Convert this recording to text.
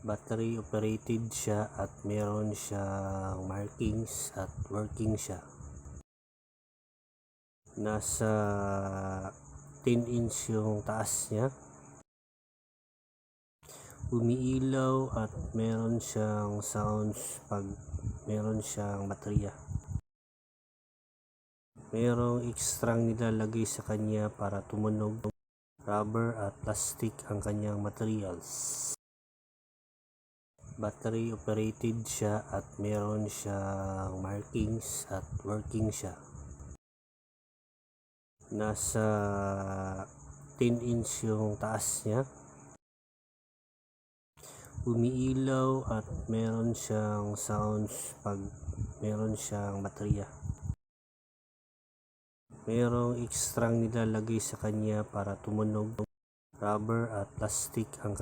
battery operated siya at meron siyang markings at working siya. Nasa 10-inch yung taas niya. Umiilaw at meron siyang sounds pag meron siyang baterya. Merong ekstrang nilalagay sa kanya para tumunog. Rubber at plastic ang kanyang materials. Battery operated siya at meron siyang markings at working siya. Nasa 10-inch yung taas niya. Umiilaw at meron siyang sounds pag meron siyang baterya. Merong ekstrang nilalagay sa kanya para tumunog. Rubber at plastic ang kanya.